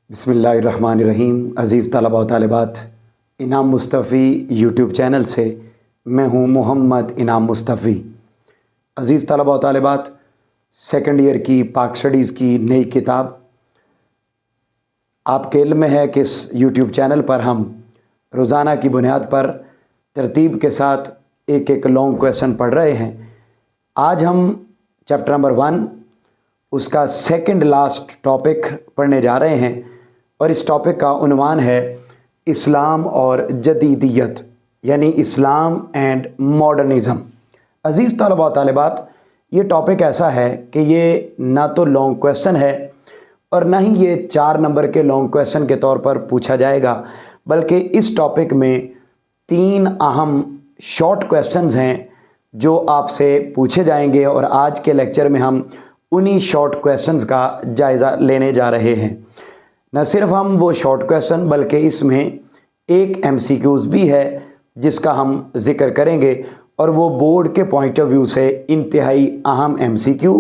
बिस्मिल्लाहिर्रहमानिर्रहीम। अज़ीज़ तलबा व तालिबात, इनाम मुस्तफ़ी यूट्यूब चैनल से मैं हूँ मोहम्मद इनाम मुस्तफ़ी। अज़ीज़ तलबा व तालिबात, सेकंड ईयर की पाक स्टडीज़ की नई किताब आपके इल्म में है कि इस यूट्यूब चैनल पर हम रोज़ाना की बुनियाद पर तरतीब के साथ एक एक लॉन्ग क्वेश्चन पढ़ रहे हैं। आज हम चैप्टर नंबर 1 उसका सेकंड लास्ट टॉपिक पढ़ने जा रहे हैं और इस टॉपिक का उन्वान है इस्लाम और जदीदियत, यानी इस्लाम एंड मॉडर्निज़म। अज़ीज़ तलबा व तालिबात, ये टॉपिक ऐसा है कि ये ना तो लॉन्ग क्वेश्चन है और ना ही ये 4 नंबर के लॉन्ग क्वेश्चन के तौर पर पूछा जाएगा, बल्कि इस टॉपिक में 3 अहम शॉर्ट क्वेश्चंस हैं जो आपसे पूछे जाएंगे और आज के लेक्चर में हम उन्हीं शॉर्ट क्वेश्चंस का जायज़ा लेने जा रहे हैं। न सिर्फ हम वो शॉर्ट क्वेश्चन बल्कि इसमें एक MCQs भी है जिसका हम ज़िक्र करेंगे और वो बोर्ड के पॉइंट ऑफ व्यू से इंतहाई अहम MCQ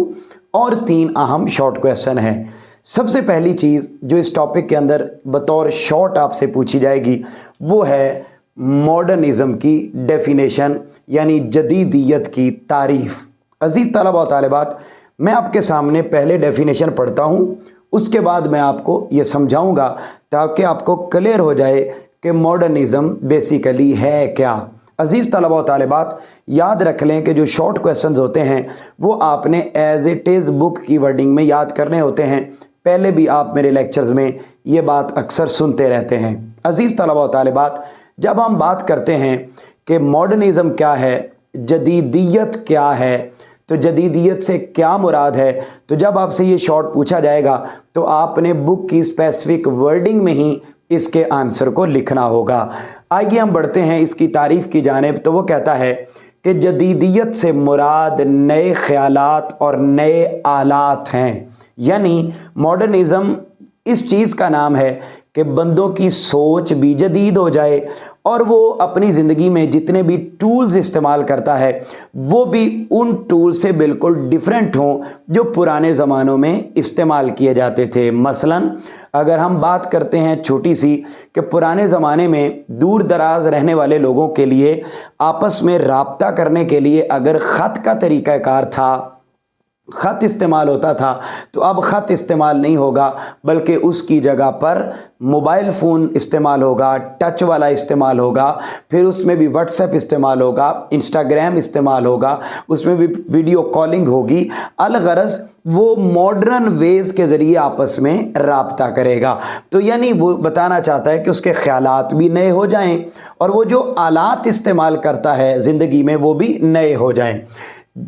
और 3 अहम शॉर्ट क्वेश्चन हैं। सबसे पहली चीज़ जो इस टॉपिक के अंदर बतौर शॉर्ट आपसे पूछी जाएगी वो है मॉडर्निज़म की डेफिनेशन, यानी जदीदियत की तारीफ़। अज़ीज़ तलबा व तालिबात, मैं आपके सामने पहले डेफिनेशन पढ़ता हूँ, उसके बाद मैं आपको ये समझाऊंगा ताकि आपको क्लियर हो जाए कि मॉडर्निज़म बेसिकली है क्या। अज़ीज़ तलबा व तालिबात, याद रख लें कि जो शॉर्ट क्वेश्चंस होते हैं वो आपने एज इट इज़ बुक की वर्डिंग में याद करने होते हैं। पहले भी आप मेरे लेक्चर्स में ये बात अक्सर सुनते रहते हैं। अज़ीज़ तलबा व तालिबात, जब हम बात करते हैं कि मॉडर्निज़म क्या है, जदीदियत क्या है, तो जदीदियत से क्या मुराद है, तो जब आपसे ये शॉर्ट पूछा जाएगा तो आपने बुक की स्पेसिफिक वर्डिंग में ही इसके आंसर को लिखना होगा। आइए हम बढ़ते हैं इसकी तारीफ़ की जानिब। तो वो कहता है कि जदीदियत से मुराद नए ख्यालात और नए आलात हैं, यानी मॉडर्निज़म इस चीज़ का नाम है कि बंदों की सोच भी जदीद हो जाए और वो अपनी ज़िंदगी में जितने भी टूल्स इस्तेमाल करता है वो भी उन टूल से बिल्कुल डिफरेंट हों जो पुराने ज़मानों में इस्तेमाल किए जाते थे। मसलन अगर हम बात करते हैं छोटी सी कि पुराने ज़माने में दूर दराज रहने वाले लोगों के लिए आपस में राब्ता करने के लिए अगर ख़त का तरीक़ाकार था, ख़त इस्तेमाल होता था, तो अब ख़त इस्तेमाल नहीं होगा बल्कि उसकी जगह पर मोबाइल फ़ोन इस्तेमाल होगा, टच वाला इस्तेमाल होगा, फिर उसमें भी व्हाट्सएप इस्तेमाल होगा, इंस्टाग्राम इस्तेमाल होगा, उसमें भी वीडियो कॉलिंग होगी। अलगरज वो मॉडर्न वेज़ के ज़रिए आपस में राब्ता करेगा। तो यानी वो बताना चाहता है कि उसके ख़यालात भी नए हो जाएं और वो जो आलात इस्तेमाल करता है ज़िंदगी में वो भी नए हो जाएं।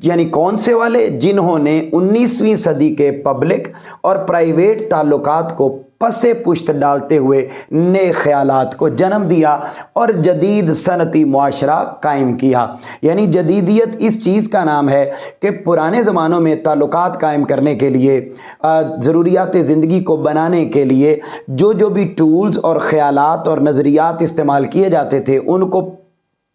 यानी कौन से वाले? जिन्होंने 19वीं सदी के पब्लिक और प्राइवेट ताल्लुकात को पसे पुश्त डालते हुए नए ख्यालात को जन्म दिया और जदीद सनती मुआशरा कायम किया। यानी जदीदियत इस चीज़ का नाम है कि पुराने ज़मानों में ताल्लुकात कायम करने के लिए, ज़रूरियात ज़िंदगी को बनाने के लिए जो भी टूल्स और ख़यालात और नज़रियात इस्तेमाल किए जाते थे उनको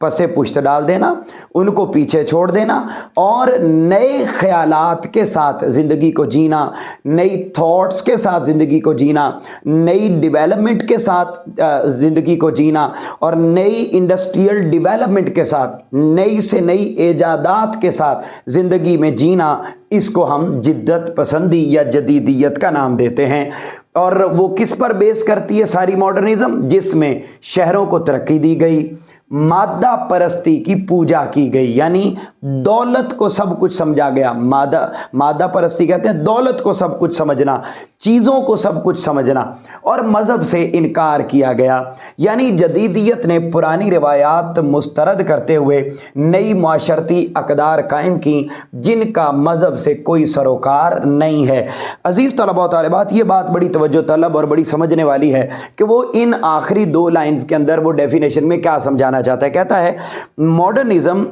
पसे पुश्त डाल देना, उनको पीछे छोड़ देना और नए ख्यालात के साथ ज़िंदगी को जीना, नई थॉट्स के साथ ज़िंदगी को जीना, नई डेवलपमेंट के साथ ज़िंदगी को जीना और नई इंडस्ट्रियल डेवलपमेंट के साथ, नई से नई ईजादात के साथ ज़िंदगी में जीना, इसको हम जिद्दत पसंदी या जदीदियत का नाम देते हैं। और वो किस पर बेस करती है सारी मॉडर्निज़म? जिसमें शहरों को तरक्की दी गई, मादा परस्ती की पूजा की गई, यानी दौलत को सब कुछ समझा गया। मादा परस्ती कहते हैं दौलत को सब कुछ समझना, चीज़ों को सब कुछ समझना, और मज़हब से इनकार किया गया। यानी जदीदियत ने पुरानी रिवायात मुस्तरद करते हुए नई माशरती अक़दार कायम की जिनका मज़हब से कोई सरोकार नहीं है। अज़ीज़ तलबा व तालिबात, ये बात बड़ी तवज्जो तलब और बड़ी समझने वाली है कि वो इन आखिरी 2 लाइन्स के अंदर वो डेफिनेशन में क्या समझाना चाहता है। कहता है मॉडर्निज़म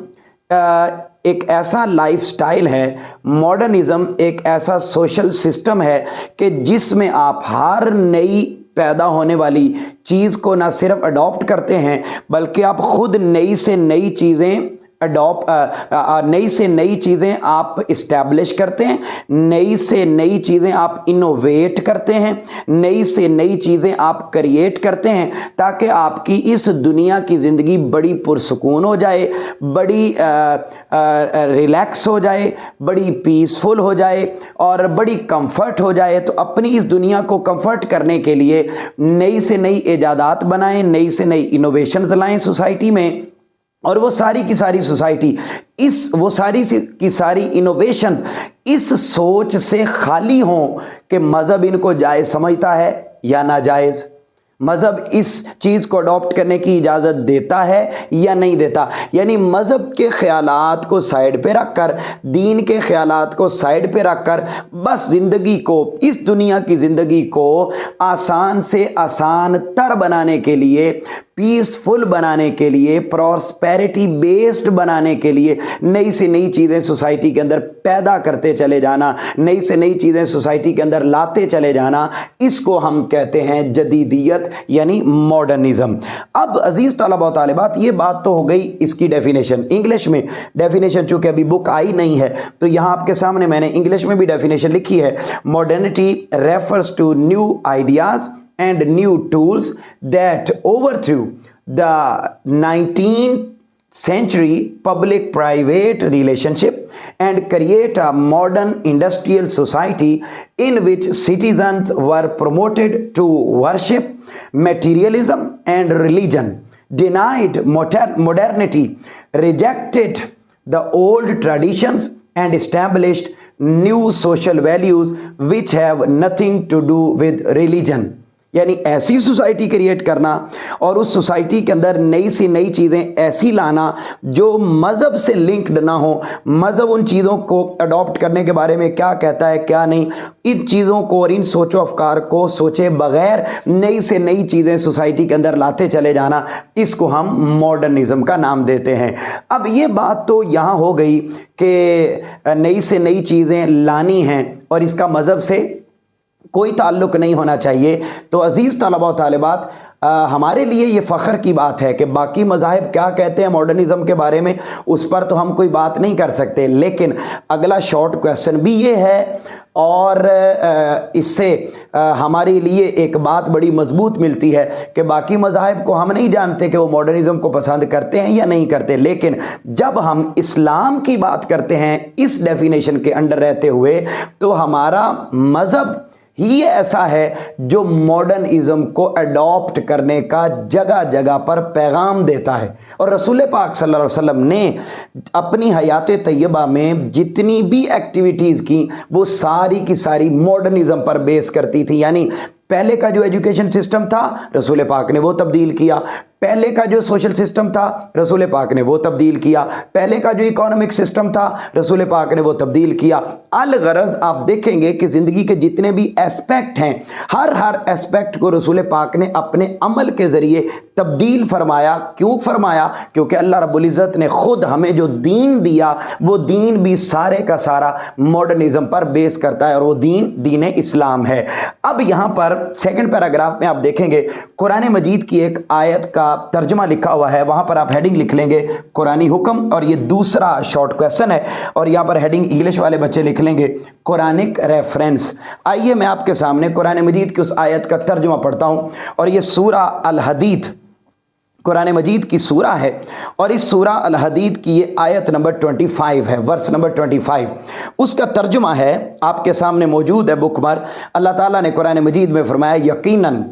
एक ऐसा लाइफस्टाइल है, मॉडर्निज़म एक ऐसा सोशल सिस्टम है कि जिसमें आप हर नई पैदा होने वाली चीज़ को ना सिर्फ अडॉप्ट करते हैं बल्कि आप खुद नई से नई चीज़ें नई से नई चीज़ें आप इस्टेब्लिश करते हैं, नई से नई चीज़ें आप इनोवेट करते हैं, नई से नई चीज़ें आप क्रिएट करते हैं, ताकि आपकी इस दुनिया की ज़िंदगी बड़ी पुरसुकून हो जाए, बड़ी रिलैक्स हो जाए, बड़ी पीसफुल हो जाए और बड़ी कंफर्ट हो जाए। तो अपनी इस दुनिया को कंफर्ट करने के लिए नई से नई इजादात बनाएं, नई से नई इनोवेशंस लाएं सोसाइटी में, और वो सारी की सारी सोसाइटी वो सारी की सारी इनोवेशन इस सोच से खाली हों कि मज़हब इनको जायज़ समझता है या नाजायज़, मज़हब इस चीज़ को अडॉप्ट करने की इजाज़त देता है या नहीं देता। यानी मज़हब के ख़यालात को साइड पे रख कर, दीन के ख़यालात को साइड पे रख कर, बस ज़िंदगी को, इस दुनिया की ज़िंदगी को आसान से आसान तर बनाने के लिए, पीसफुल बनाने के लिए, प्रॉस्पेरिटी बेस्ड बनाने के लिए नई से नई चीज़ें सोसाइटी के अंदर पैदा करते चले जाना, नई से नई चीज़ें सोसाइटी के अंदर लाते चले जाना, इसको हम कहते हैं जदीदियत यानी मॉडर्निज्म। अब अजीज़ तलबा व तालिबात, ये बात तो हो गई इसकी डेफिनेशन। इंग्लिश में डेफिनेशन चूँकि अभी बुक आई नहीं है तो यहाँ आपके सामने मैंने इंग्लिश में भी डेफिनेशन लिखी है। Modernity refers to new ideas and new tools that overthrew the 19th century public-private relationship and create a modern industrial society in which citizens were promoted to worship materialism and religion, denied modernity, rejected the old traditions and established new social values which have nothing to do with religion। यानी ऐसी society create करना और उस society के अंदर नई सी नई चीज़ें ऐसी लाना जो मज़हब से लिंक्ड ना हो, मज़हब उन चीज़ों को अडॉप्ट करने के बारे में क्या कहता है क्या नहीं, इन चीज़ों को और इन सोचो अफकार को सोचे बगैर नई से नई चीज़ें सोसाइटी के अंदर लाते चले जाना, इसको हम मॉडर्निज्म का नाम देते हैं। अब ये बात तो यहाँ हो गई कि नई से नई चीज़ें लानी हैं और इसका मज़हब से कोई ताल्लुक़ नहीं होना चाहिए। तो अज़ीज़ तलबा व तालिबात, हमारे लिए ये फ़ख्र की बात है कि बाकी मज़ाहिब क्या कहते हैं मॉडर्निज़म के बारे में, उस पर तो हम कोई बात नहीं कर सकते, लेकिन अगला शॉर्ट क्वेश्चन भी ये है और इससे हमारे लिए एक बात बड़ी मजबूत मिलती है कि बाकी मज़ाहिब को हम नहीं जानते कि वो मॉडर्निज़म को पसंद करते हैं या नहीं करते, लेकिन जब हम इस्लाम की बात करते हैं इस डेफिनेशन के अंडर रहते हुए, तो हमारा मज़हब ही ऐसा है जो मॉडर्निज्म को अडॉप्ट करने का जगह जगह पर पैगाम देता है। और रसूल पाक सल्लल्लाहु अलैहि वसल्लम ने अपनी हयात तैयबा में जितनी भी एक्टिविटीज़ की वो सारी की सारी मॉडर्निज्म पर बेस करती थी। यानी पहले का जो एजुकेशन सिस्टम था रसूल पाक ने वो तब्दील किया, पहले का जो सोशल सिस्टम था रसूल पाक ने वो तब्दील किया, पहले का जो इकोनॉमिक सिस्टम था रसूल पाक ने वो तब्दील किया। अलगरज आप देखेंगे कि ज़िंदगी के जितने भी एस्पेक्ट हैं, हर एस्पेक्ट को रसूल पाक ने अपने अमल के ज़रिए तब्दील फरमाया। क्यों फरमाया? क्योंकि अल्लाह रब्बुल इज़्ज़त ने ख़ुद हमें जो दीन दिया वो दीन भी सारे का सारा मॉडर्निज्म पर बेस करता है और वो दीन इस्लाम है। अब यहाँ पर सेकंड पैराग्राफ में आप देखेंगे कुरान मजीद की एक आयत का तर्जुमा लिखा हुआ है, वहां पर आप हेडिंग लिख लेंगे कुरानी हुक्म, और ये दूसरा शॉर्ट क्वेश्चन है, और यहां पर हेडिंग इंग्लिश वाले बच्चे लिख लेंगे कुरानिक रेफरेंस। आइए मैं आपके सामने कुरान मजीद की उस आयत का तर्जुमा पढ़ता हूं, और ये सूरा अल हदीद कुरान मजीद की सूरा है, और इस सूरा अल हदीद की ये आयत नंबर 25 है, वर्स नंबर 25। उसका तर्जुमा है आपके सामने मौजूद है बुक पर। अल्लाह ताला ने कुरान मजीद में फरमाया, यकीनन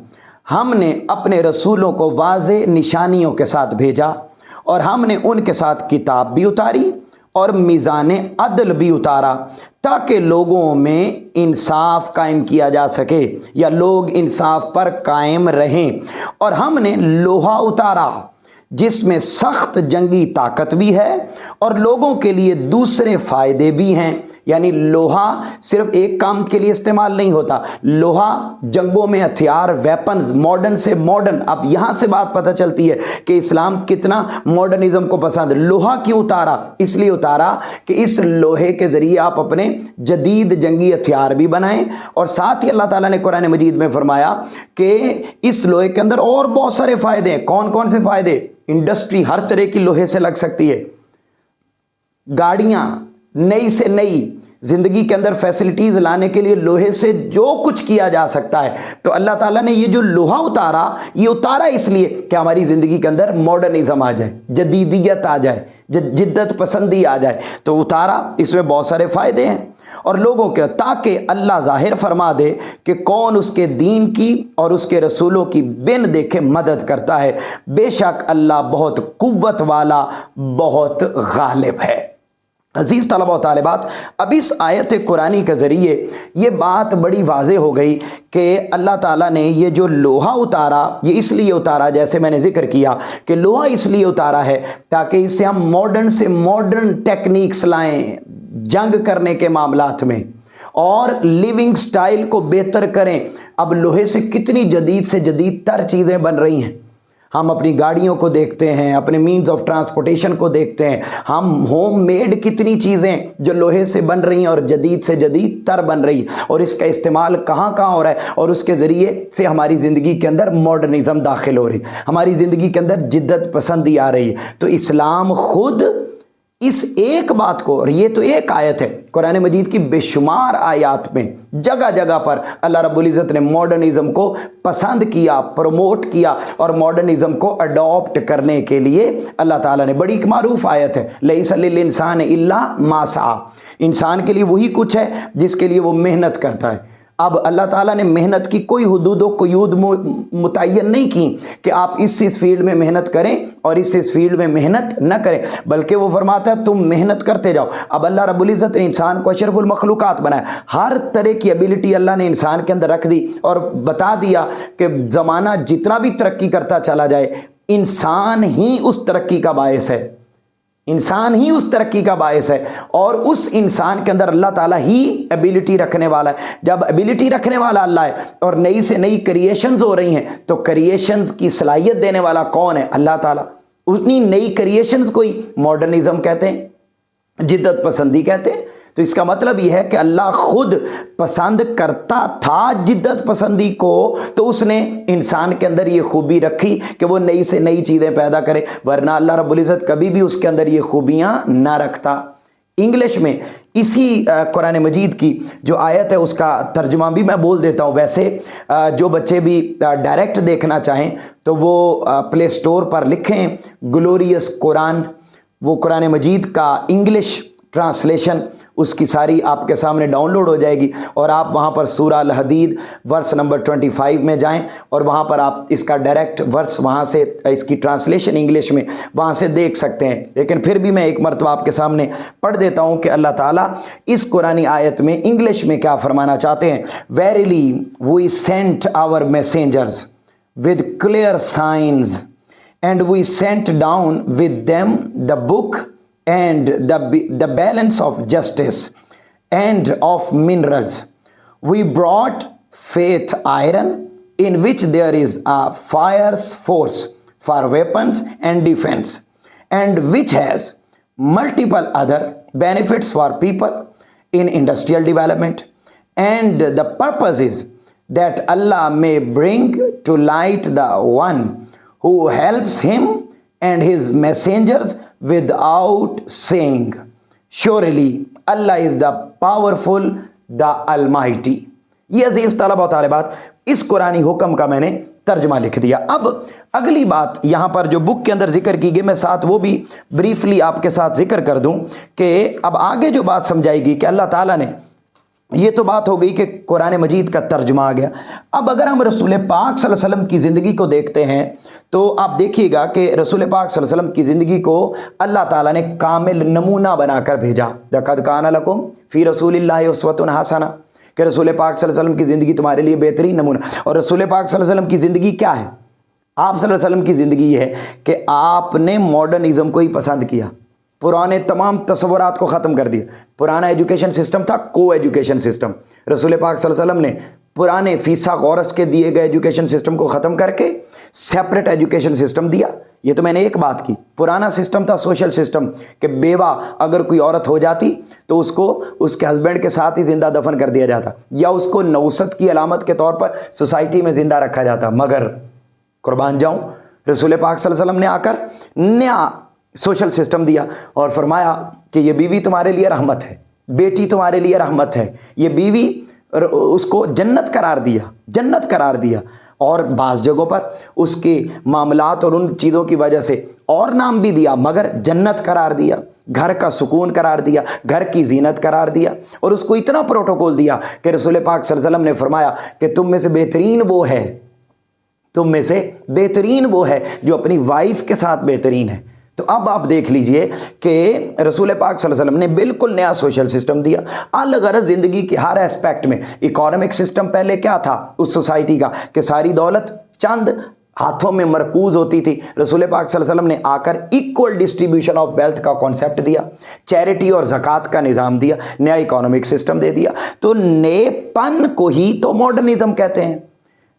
हमने अपने रसूलों को वाज़े निशानियों के साथ भेजा और हमने उनके साथ किताब भी उतारी और मीज़ान अदल भी उतारा ताकि लोगों में इंसाफ कायम किया जा सके या लोग इंसाफ पर कायम रहें। और हमने लोहा उतारा जिसमें सख्त जंगी ताकत भी है और लोगों के लिए दूसरे फ़ायदे भी हैं। यानी लोहा सिर्फ एक काम के लिए इस्तेमाल नहीं होता, लोहा जंगों में हथियार, वेपन्स, मॉडर्न से मॉडर्न। अब यहाँ से बात पता चलती है कि इस्लाम कितना मॉडर्निज्म को पसंद। लोहा क्यों उतारा? इसलिए उतारा कि इस लोहे के ज़रिए आप अपने जदीद जंगी हथियार भी बनाएं, और साथ ही अल्लाह ताला ने कुरान मजीद में फरमाया कि इस लोहे के अंदर और बहुत सारे फ़ायदे हैं। कौन कौन से फ़ायदे? इंडस्ट्री हर तरह की लोहे से लग सकती है, गाड़ियाँ नई से नई ज़िंदगी के अंदर फैसिलिटीज़ लाने के लिए लोहे से जो कुछ किया जा सकता है, तो अल्लाह ताला ने ये जो लोहा उतारा, ये उतारा इसलिए कि हमारी ज़िंदगी के अंदर मॉडर्निज़म आ जाए, जदीदियत आ जाए, जिद्दत पसंदी आ जाए, तो उतारा। इसमें बहुत सारे फ़ायदे हैं और लोगों के, ताकि अल्लाह ज़ाहिर फरमा दे कि कौन उसके दीन की और उसके रसूलों की बिन देखे मदद करता है। बेशक अल्लाह बहुत कुव्वत वाला, बहुत गालिब है। अजीज़ तलबा व तालिबात, अब इस आयत कुरानी के ज़रिए ये बात बड़ी वाज़े हो गई कि अल्लाह ताला ने ये जो लोहा उतारा, ये इसलिए उतारा, जैसे मैंने ज़िक्र किया कि लोहा इसलिए उतारा है ताकि इससे हम मॉडर्न से मॉडर्न टेक्निक्स लाएं जंग करने के मामलात में और लिविंग स्टाइल को बेहतर करें। अब लोहे से कितनी जदीद से जदीद तर चीज़ें बन रही हैं। हम अपनी गाड़ियों को देखते हैं, अपने मीन्स ऑफ ट्रांसपोर्टेशन को देखते हैं, हम होम मेड कितनी चीज़ें जो लोहे से बन रही हैं और जदीद से जदीद तर बन रही है, और इसका इस्तेमाल कहाँ कहाँ हो रहा है, और उसके ज़रिए से हमारी ज़िंदगी के अंदर मॉडर्निज़म दाखिल हो रही, हमारी ज़िंदगी के अंदर जिद्दत पसंदी आ रही है। तो इस्लाम खुद इस एक बात को, और ये तो एक आयत है, कुरान मजीद की बेशुमार आयात में जगह जगह पर अल्लाह रब्बुल इज़्ज़त ने मॉडर्निज़म को पसंद किया, प्रमोट किया, और मॉडर्निज़म को अडॉप्ट करने के लिए अल्लाह ताला ने, बड़ी एक मारूफ आयत है, लैसा लिल इंसान इल्ला मा सआ, इंसान के लिए वही कुछ है जिसके लिए वो मेहनत करता है। अब अल्लाह ताला ने मेहनत की कोई हुदूद व क़ुयूद मुतय्यन नहीं की कि आप इस फील्ड में मेहनत करें और इस फील्ड में मेहनत न करें, बल्कि वो फरमाता है तुम मेहनत करते जाओ। अब अल्लाह रब्बुल इज़्ज़त ने इंसान को अशरफुल मखलूक़ात बनाया, हर तरह की एबिलिटी अल्लाह ने इंसान के अंदर रख दी और बता दिया कि ज़माना जितना भी तरक्की करता चला जाए, इंसान ही उस तरक्की का बायस है, इंसान ही उस तरक्की का बायस है, और उस इंसान के अंदर अल्लाह ताला ही एबिलिटी रखने वाला है। जब एबिलिटी रखने वाला अल्लाह है और नई से नई क्रिएशंस हो रही हैं, तो क्रिएशंस की सलाहियत देने वाला कौन है? अल्लाह ताला। उतनी नई क्रिएशंस को ही मॉडर्निज्म कहते हैं, जिद्दत पसंदी कहते हैं। तो इसका मतलब यह है कि अल्लाह खुद पसंद करता था जिद्दत पसंदी को, तो उसने इंसान के अंदर ये खूबी रखी कि वो नई से नई चीज़ें पैदा करे, वरना अल्लाह रब्बुल इज़्ज़त कभी भी उसके अंदर ये खूबियाँ ना रखता। इंग्लिश में इसी कुरान मजीद की जो आयत है उसका तर्जुमा भी मैं बोल देता हूँ। वैसे जो बच्चे भी डायरेक्ट देखना चाहें तो वो प्ले स्टोर पर लिखें ग्लोरियस कुरान, वो कुरान मजीद का इंग्लिश ट्रांसलेशन उसकी सारी आपके सामने डाउनलोड हो जाएगी, और आप वहाँ पर सूरा अल हदीद वर्स नंबर 25 में जाएं और वहाँ पर आप इसका डायरेक्ट वर्स वहाँ से, इसकी ट्रांसलेशन इंग्लिश में वहाँ से देख सकते हैं। लेकिन फिर भी मैं एक मरतबा आपके सामने पढ़ देता हूँ कि अल्लाह ताला इस कुरानी आयत में इंग्लिश में क्या फरमाना चाहते हैं। Verily we sent our messengers with clear signs and we sent down with them the book and the balance of justice and of minerals. We brought faith iron in which there is a fire's force for weapons and defense, and which has multiple other benefits for people in industrial development. And the purpose is that Allah may bring to light the one who helps him and his messengers without saying, surely Allah is the powerful, the almighty. ये अजीज तलबा व तालिबात, इस कुरानी हुक्म का मैंने तर्जमा लिख दिया। अब अगली बात यहाँ पर जो बुक के अंदर जिक्र की गई, मैं साथ वो भी ब्रीफली आपके साथ जिक्र कर दूं कि अब आगे जो बात समझाएगी कि अल्लाह ताला ने, ये तो बात हो गई कि कुरान मजीद का तर्जुमा आ गया। अब अगर हम रसूल पाक सल्लल्लाहु अलैहि वसल्लम की ज़िंदगी को देखते हैं तो आप देखिएगा कि रसूल पाक सल्लल्लाहु अलैहि वसल्लम की ज़िंदगी को अल्लाह ताला ने कामिल नमूना बनाकर भेजा। लक़द कान लकुम फ़ी रसूलिल्लाहि उस्वतुन हसना, कि रसूल पाक सल्लल्लाहु अलैहि वसल्लम की ज़िंदगी तुम्हारे लिए बेहतरीन नमूना। और रसूल पाक सल्लल्लाहु अलैहि वसल्लम की ज़िंदगी क्या है? आप सल्लल्लाहु अलैहि वसल्लम की ज़िंदगी है कि आपने मॉडर्निज़म को ही पसंद किया, पुराने तमाम तस्वुरात को ख़त्म कर दिया। पुराना एजुकेशन सिस्टम था को एजुकेशन सिस्टम, रसूल पाक सल्लल्लाहु अलैहि वसल्लम ने पुराने फीसा गौरस के दिए गए एजुकेशन सिस्टम को ख़त्म करके सेपरेट एजुकेशन सिस्टम दिया। ये तो मैंने एक बात की। पुराना सिस्टम था सोशल सिस्टम कि बेवा अगर कोई औरत हो जाती तो उसको उसके हस्बैंड के साथ ही ज़िंदा दफन कर दिया जाता, या उसको नौसत की अलामत के तौर पर सोसाइटी में ज़िंदा रखा जाता। मगर कुर्बान जाऊँ, रसूल पाक सल्लल्लाहु अलैहि वसल्लम ने आकर नया सोशल सिस्टम दिया और फरमाया کہ یہ بیوی تمہارے لیے رحمت ہے، بیٹی تمہارے لیے رحمت ہے، یہ بیوی اس کو جنت قرار دیا، اور بعض جگہوں پر اس کے معاملات اور ان چیزوں کی وجہ سے اور نام بھی دیا، مگر جنت قرار دیا، گھر کا سکون قرار دیا، گھر کی زینت قرار دیا، اور اس کو اتنا پروٹوکول دیا کہ رسول پاک صلی اللہ علیہ وسلم نے فرمایا کہ تم میں سے بہترین وہ ہے جو اپنی وائف کے ساتھ بہترین ہے۔ تو اب آپ دیکھ لیجئے کہ رسول پاک صلی اللہ علیہ وسلم نے بالکل نیا سوشل سسٹم دیا، الغرض زندگی کی ہر ایسپیکٹ میں۔ اکانومک سسٹم پہلے کیا تھا اس سوسائٹی کا کہ ساری دولت چند ہاتھوں میں مرکوز ہوتی تھی، رسول پاک صلی اللہ علیہ وسلم نے آ کر ایکول ڈسٹریبیوشن آف ویلتھ کا کانسیپٹ دیا، چیریٹی اور زکوٰۃ کا نظام دیا، نیا اکانومک سسٹم دے دیا۔ تو نئے پن کو ہی تو ماڈرنزم کہتے ہیں،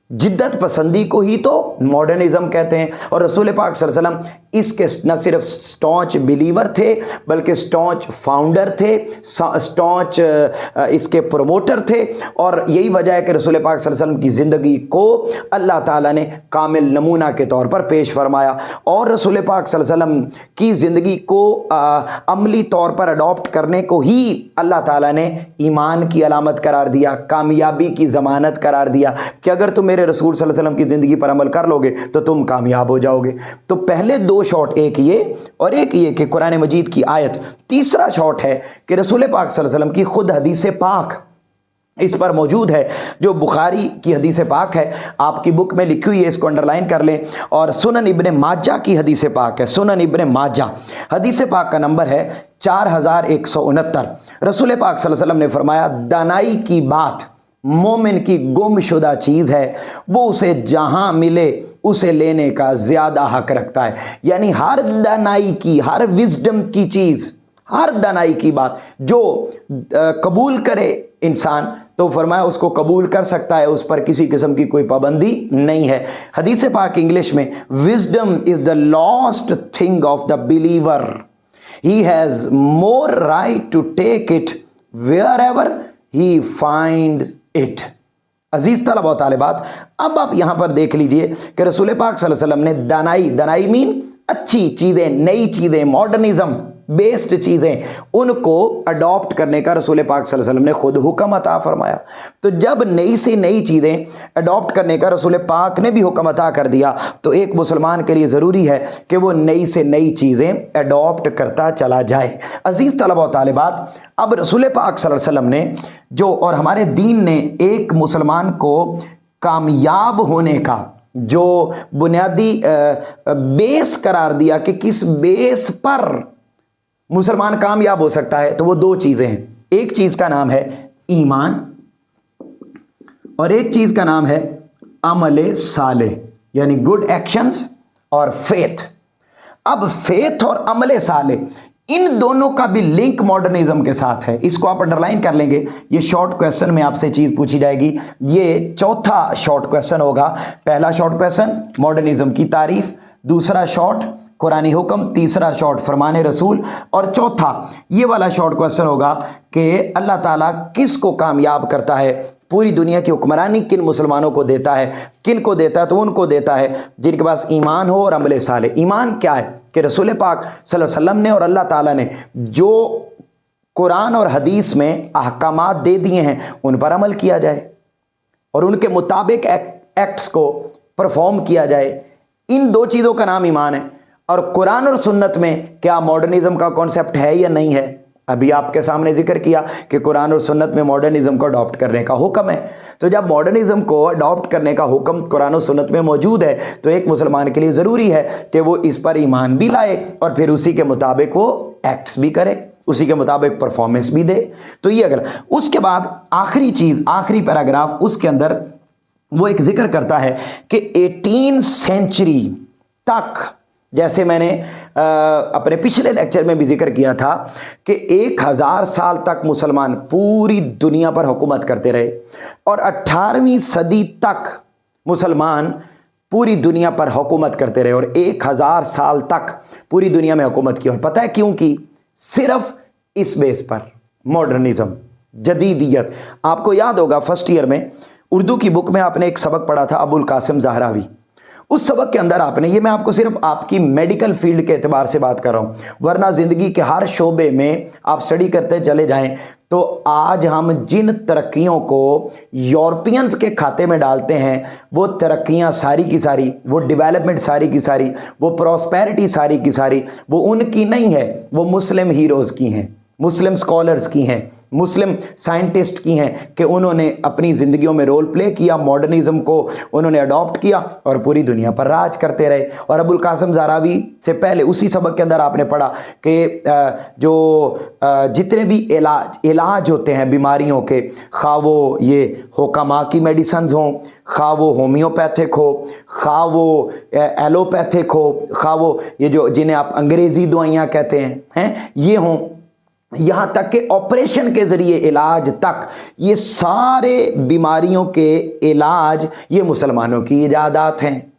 جدت پسندی کو ہی تو ماڈرنزم کہتے ہیں۔ اور رسول پاک صلی اللہ علیہ وسلم اس کے نہ صرف سٹانچ بلیور تھے بلکہ سٹانچ فاؤنڈر تھے، سٹانچ اس کے پروموٹر تھے، اور یہی وجہ ہے کہ رسول پاک صلی اللہ علیہ وسلم کی زندگی کو اللہ تعالیٰ نے کامل نمونہ کے طور پر پیش فرمایا، اور رسول پاک صلی اللہ علیہ وسلم کی زندگی کو عملی طور پر اڈاپٹ کرنے کو ہی اللہ تعالیٰ نے ایمان کی علامت قرار دیا، کامیابی کی ضمانت قرار دیا کہ اگر تم میرے رسول صلی اللہ علیہ وسلم کی زندگی پر عمل کر لو گے تو تم کامیاب ہو جاؤ گے۔ تو پہلے دو شارٹ، ایک یہ اور ایک یہ کہ قرآن مجید کی آیت، تیسرا شارٹ ہے کہ رسول پاک صلی اللہ علیہ وسلم کی خود حدیث پاک اس پر موجود ہے، جو بخاری کی حدیث پاک ہے، آپ کی بک میں لکھی ہوئی ہے، اس کو انڈرلائن کر لیں، اور سنن ابن ماجہ کی حدیث پاک ہے، سنن ابن ماجہ حدیث پاک کا نمبر ہے 4169۔ رسول پاک صلی اللہ علیہ وسلم نے فرمایا، دانائی کی بات مومن کی گم شدہ چیز ہے، وہ اسے جہاں ملے اسے لینے کا زیادہ حق رکھتا ہے۔ یعنی ہر دانائی کی، ہر وزڈم کی چیز، ہر دانائی کی بات جو قبول کرے انسان تو فرمایا اس کو قبول کر سکتا ہے، اس پر کسی قسم کی کوئی پابندی نہیں ہے۔ حدیث پاک انگلش میں، wisdom is the lost thing of the believer. He has more right to take it wherever he finds it. عزیز طلبہ و طالبات، اب آپ یہاں پر دیکھ لیجئے کہ رسول پاک صلی اللہ علیہ وسلم نے دانائی مین اچھی چیزیں، نئی چیزیں، ماڈرنزم بیسڈ چیزیں، ان کو اڈاپٹ کرنے کا رسول پاک صلی اللہ علیہ وسلم نے خود حکم عطا فرمایا۔ تو جب نئی سے نئی چیزیں اڈاپٹ کرنے کا رسول پاک نے بھی حکم عطا کر دیا تو ایک مسلمان کے لیے ضروری ہے کہ وہ نئی سے نئی چیزیں اڈاپٹ کرتا چلا جائے۔ عزیز طلبہ و طالبات، اب رسول پاک صلی اللہ علیہ وسلم نے جو، اور ہمارے دین نے ایک مسلمان کو کامیاب ہونے کا جو بنیادی بیس قرار دیا کہ کس بیس پر مسلمان کامیاب ہو سکتا ہے، تو وہ دو چیزیں ہیں۔ ایک چیز کا نام ہے ایمان، اور ایک چیز کا نام ہے عمل صالح، یعنی گڈ ایکشنز اور فیتھ۔ اب فیتھ اور عمل صالح، ان دونوں کا بھی لنک ماڈرنزم کے ساتھ ہے۔ اس کو آپ انڈرلائن کر لیں گے، یہ شارٹ کویسچن میں آپ سے چیز پوچھی جائے گی، یہ چوتھا شارٹ کویسچن ہوگا۔ پہلا شارٹ کویسچن ماڈرنزم کی تعریف، دوسرا شارٹ قرآن حکم، تیسرا شارٹ فرمان رسول، اور چوتھا یہ والا شارٹ کویسچن ہوگا کہ اللہ تعالیٰ کس کو کامیاب کرتا ہے، پوری دنیا کی حکمرانی کن مسلمانوں کو دیتا ہے، کن کو دیتا ہے، تو ان کو دیتا ہے جن کے پاس ایمان ہو اور عمل صالح۔ ایمان کیا ہے کہ رسول پاک صلی اللہ علیہ وسلم نے اور اللہ تعالیٰ نے جو قرآن اور حدیث میں احکامات دے دیے ہیں ان پر عمل کیا جائے اور ان کے مطابق ایکٹس کو پرفارم کیا جائے۔ ان دو چیزوں کا نام ایمان ہے۔ اور قرآن اور سنت میں کیا ماڈرنزم کا کانسیپٹ ہے یا نہیں ہے؟ ابھی آپ کے سامنے ذکر کیا کہ قرآن اور سنت میں ماڈرنزم کو اڈاپٹ کرنے کا حکم ہے۔ تو جب ماڈرنزم کو اڈاپٹ کرنے کا حکم قرآن و سنت میں موجود ہے تو ایک مسلمان کے لیے ضروری ہے کہ وہ اس پر ایمان بھی لائے اور پھر اسی کے مطابق وہ ایکٹس بھی کرے، اسی کے مطابق پرفارمنس بھی دے۔ تو یہ اگر اس کے بعد آخری چیز، آخری پیراگراف، اس کے اندر وہ ایک ذکر کرتا ہے کہ 18 سینچری تک، جیسے میں نے اپنے پچھلے لیکچر میں بھی ذکر کیا تھا کہ 1000 سال تک مسلمان پوری دنیا پر حکومت کرتے رہے، اور 18ویں صدی تک مسلمان پوری دنیا پر حکومت کرتے رہے، اور 1000 سال تک پوری دنیا میں حکومت کی۔ اور پتہ ہے کیوں کی؟ صرف اس بیس پر، ماڈرنزم، جدیدیت۔ آپ کو یاد ہوگا فرسٹ ایئر میں اردو کی بک میں آپ نے ایک سبق پڑھا تھا ابو القاسم زہراوی۔ उस सबक के अंदर आपने, ये मैं आपको सिर्फ आपकी मेडिकल फील्ड के एतबार से बात कर रहा हूँ, वरना ज़िंदगी के हर शोबे में आप स्टडी करते चले जाएं तो आज हम जिन तरक्कियों को यूरोपियंस के खाते में डालते हैं, वो तरक्कियां सारी की सारी, वो डेवलपमेंट सारी की सारी, वो प्रॉस्पेरिटी सारी की सारी, वो उनकी नहीं है, वो मुस्लिम हीरोज़ की हैं, मुस्लिम स्कॉलर्स की हैं, मुस्लिम साइंटिस्ट की हैं कि उन्होंने अपनी ज़िंदगियों में रोल प्ले किया, मॉडर्निज़म को उन्होंने अडॉप्ट किया और पूरी दुनिया पर राज करते रहे। और अबुल कासिम ज़हरावी से पहले उसी सबक के अंदर आपने पढ़ा कि जो जितने भी इलाज होते हैं बीमारियों के, खा वो ये हुक्मा की मेडिसन्स हों, खा वो होम्योपैथिक हो, खा वो एलोपैथिक हो, खा वो ये जो जिन्हें आप अंग्रेज़ी दवाइयाँ कहते हैं ये हों, यहाँ तक कि ऑपरेशन के ज़रिए इलाज तक, ये सारे बीमारियों के इलाज ये मुसलमानों की इजादात हैं।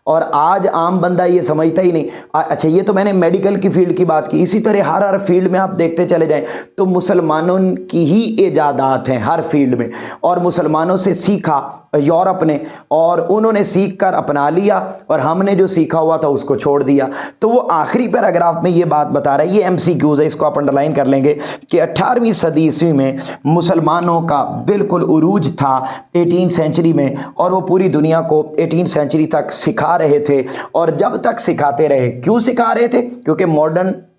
और आज आम बंदा ये समझता ही नहीं। अच्छा, ये तो मैंने मेडिकल की फील्ड की बात की, इसी तरह हर फील्ड में आप देखते चले जाएं तो मुसलमानों की ही इजादात हैं हर फील्ड में, और मुसलमानों से सीखा यूरोप ने और उन्होंने सीख कर अपना लिया और हमने जो सीखा हुआ था उसको छोड़ दिया। तो वो आखिरी पैराग्राफ में ये बात बता रहा है, ये MCQs है, इसको आप अंडरलाइन कर लेंगे कि 18वीं सदी ईस्वी में मुसलमानों का बिल्कुल उरूज था 18th सेंचुरी में, और वो पूरी दुनिया को 18th सेंचुरी तक सिखा रहे थे। और जब तक सिखाते रहे, क्यों सिखा रहे थे? क्योंकि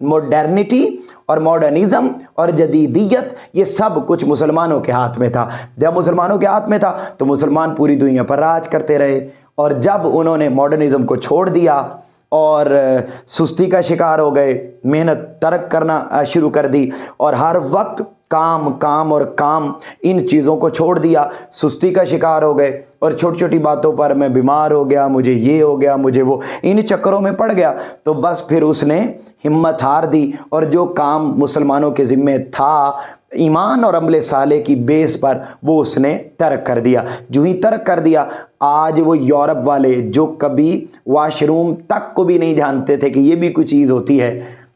मॉडर्निटी और मॉडर्निज्म और जदीदियत ये सब कुछ मुसलमानों के हाथ में था। जब मुसलमानों के हाथ में था तो मुसलमान पूरी दुनिया पर राज करते रहे, और जब उन्होंने मॉडर्निज्म को छोड़ दिया और सुस्ती का शिकार हो गए, मेहनत तर्क करना शुरू कर दी और हर वक्त काम काम और काम, इन चीज़ों को छोड़ दिया, सुस्ती का शिकार हो गए और छोटी छोटी बातों पर मैं बीमार हो गया, मुझे ये हो गया, मुझे वो, इन चक्करों में पड़ गया, तो बस फिर उसने हिम्मत हार दी और जो काम मुसलमानों के ज़िम्मे था ईमान और अमले साले की बेस पर, वो उसने तर्क कर दिया। जो ही तर्क कर दिया, आज वो यूरोप वाले जो कभी वॉशरूम तक को भी नहीं जानते थे कि ये भी कोई चीज़ होती है,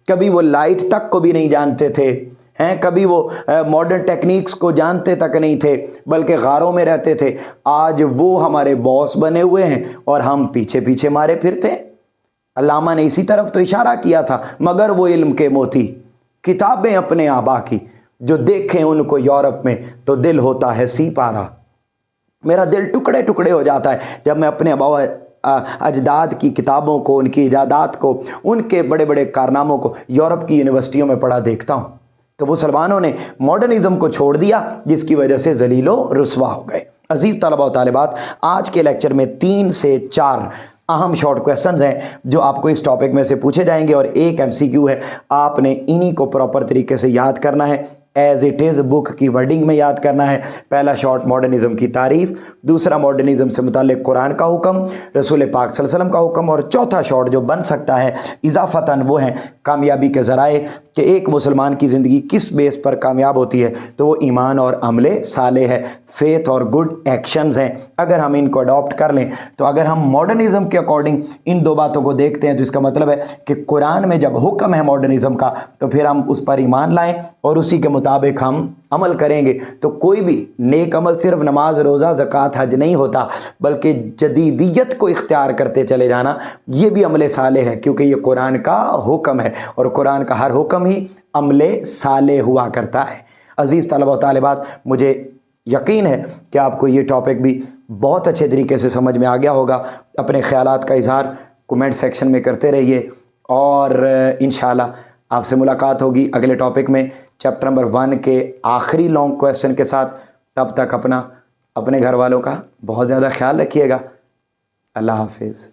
कभी वो लाइट तक को भी नहीं जानते थे हैं, कभी वो मॉडर्न टेक्निक्स को जानते तक नहीं थे, बल्कि गारों में रहते थे, आज वो हमारे बॉस बने हुए हैं और हम पीछे पीछे मारे फिरते। अल्लामा ने इसी तरफ तो इशारा किया था, मगर वो इल्म के मोती किताबें अपने आबा की, जो देखें उनको यूरोप में तो दिल होता है सी पारा। मेरा दिल टुकड़े टुकड़े हो जाता है जब मैं अपने अजदाद की किताबों को, उनकी इजादात को, उनके बड़े बड़े कारनामों को यूरोप की यूनिवर्सिटियों में पढ़ा देखता हूँ। तो मुसलमानों ने मॉडर्निज्म को छोड़ दिया, जिसकी वजह से जलीलो रुस्वा हो गए। अजीज़ तलबा व तालिबात, आज के लेक्चर में 3 से 4 अहम शॉर्ट क्वेश्चंस हैं जो आपको इस टॉपिक में से पूछे जाएंगे और एक MCQ है। आपने इन्हीं को प्रॉपर तरीके से याद करना है, एज इट इज़ बुक की वर्डिंग में याद करना है। पहला शॉर्ट मॉडर्निज्म की तारीफ, दूसरा मॉडर्निज्म से मुताल्लिक कुरान का हुक्म, रसूल पाक सल्लल्लाहु अलैहि वसल्लम का हुक्म, और चौथा शॉर्ट जो बन सकता है इजाफतन वो है कामयाबी के ज़राए, कि एक मुसलमान की ज़िंदगी किस बेस पर कामयाब होती है, तो वो ईमान और अमले साले है, फेथ और गुड एक्शंस हैं। अगर हम इनको अडॉप्ट कर लें, तो अगर हम मॉडर्निज्म के अकॉर्डिंग इन दो बातों को देखते हैं, तो इसका मतलब है कि कुरान में जब हुक्म है मॉडर्निज्म का, तो फिर हम उस पर ईमान लाएं और उसी के मुताबिक हम अमल करेंगे। तो कोई भी नेक अमल सिर्फ नमाज, रोज़ा, ज़कात, हज नहीं होता, बल्कि जदीदियत को इख्तियार करते चले जाना, ये भी अमले साले है, क्योंकि ये कुरान का हुक्म है और कुरान का हर हुक्म ही अमले साले हुआ करता है। अज़ीज़ तलबा व तालिबात, मुझे यकीन है कि आपको ये टॉपिक भी बहुत अच्छे तरीके से समझ में आ गया होगा। अपने ख़यालात का इज़हार कमेंट सेक्शन में करते रहिए और इंशाअल्लाह आपसे मुलाकात होगी अगले टॉपिक में, चैप्टर नंबर 1 के आखिरी लॉन्ग क्वेश्चन के साथ। तब तक अपने घर वालों का बहुत ज़्यादा ख्याल रखिएगा। अल्लाह हाफिज़।